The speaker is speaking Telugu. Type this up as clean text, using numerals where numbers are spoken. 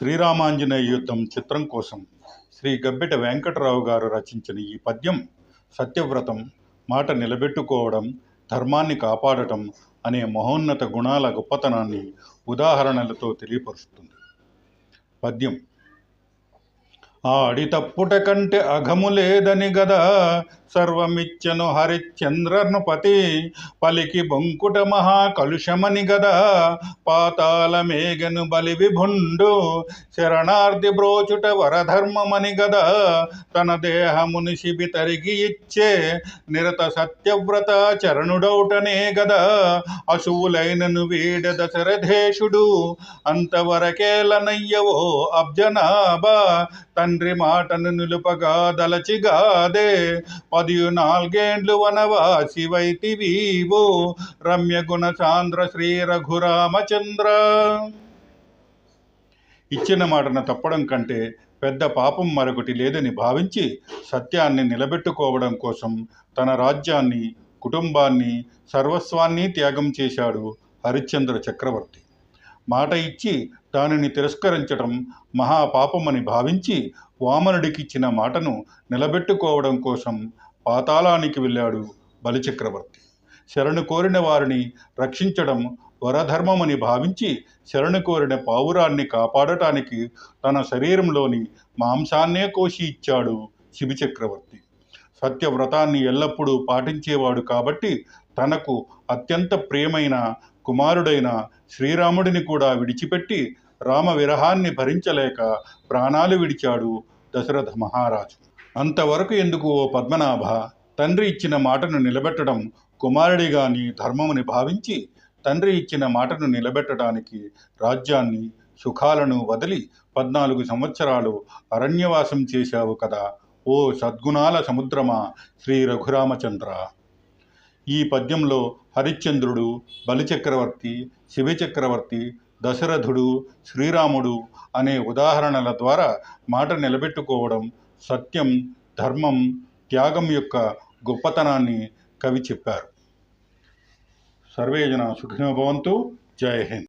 శ్రీరామాంజనేయ యుద్ధం చిత్రం కోసం శ్రీ గబ్బిట వెంకటరావు గారు రచించిన ఈ పద్యం సత్యవ్రతం, మాట నిలబెట్టుకోవడం, ధర్మాన్ని కాపాడటం అనే మహోన్నత గుణాల గొప్పతనాన్ని ఉదాహరణలతో తెలియపరుస్తుంది. పద్యం: ఆడి తప్పుట కంటే అఘము లేదని గదా సర్వమిచ్చను హరిశ్చంద్రనుపతి, పలికి బొంకుట మహా కలుషమని గదా పాతాల మేఘను బలి విభుండు, శరణార్థి బ్రోచుట వరధర్మమని గదా తన దేహముని శిబి తరిగి ఇచ్చే నిరత సత్యవ్రత చరణుడౌటనే గదా అశువులైనను వీడ దశరథేశుడు, అంతవరకేలనయ్యవో అబ్జనాభా తండ్రి మాటను నిలుపగా దలచిగాదే 14 వనవాసి వైతివీవో రమ్య గుణ సాంద్ర శ్రీ రఘురామచంద్ర. ఇచ్చిన మాటను తప్పడం కంటే పెద్ద పాపం మరొకటి లేదని భావించి సత్యాన్ని నిలబెట్టుకోవడం కోసం తన రాజ్యాన్ని, కుటుంబాన్ని, సర్వస్వాన్ని త్యాగం చేశాడు హరిశ్చంద్ర చక్రవర్తి. మాట ఇచ్చి దానిని తిరస్కరించడం మహాపాపమని భావించి వామనుడికిచ్చిన మాటను నిలబెట్టుకోవడం కోసం పాతాళానికి వెళ్ళాడు బలిచక్రవర్తి. శరణు కోరిన వారిని రక్షించడం వరధర్మమని భావించి శరణు కోరిన పావురాన్ని కాపాడటానికి తన శరీరంలోని మాంసాన్నే కోసి ఇచ్చాడు శిబి చక్రవర్తి. సత్యవ్రతాన్ని ఎల్లప్పుడూ పాటించేవాడు కాబట్టి తనకు అత్యంత ప్రియమైన కుమారుడైన శ్రీరాముడిని కూడా విడిచిపెట్టి రామ విరహాన్ని భరించలేక ప్రాణాలు విడిచాడు దశరథ మహారాజు. అంతవరకు ఎందుకు ఓ పద్మనాభ, తండ్రి ఇచ్చిన మాటను నిలబెట్టడం కుమారుడిగాని ధర్మమని భావించి తండ్రి ఇచ్చిన మాటను నిలబెట్టడానికి రాజ్యాన్ని, సుఖాలను వదిలి 14 సంవత్సరాలు అరణ్యవాసం చేశావు కదా ఓ సద్గుణాల సముద్రమా శ్రీ రఘురామచంద్ర. ఈ పద్యంలో హరిశ్చంద్రుడు, బలిచక్రవర్తి, శిబిచక్రవర్తి, దశరథుడు, శ్రీరాముడు అనే ఉదాహరణల ద్వారా మాట నిలబెట్టుకోవడం, సత్యం, ధర్మం, త్యాగం యొక్క గొప్పతనాన్ని కవి చెప్పారు. సర్వే జనా సుఖినో భవంతు. జై హింద్.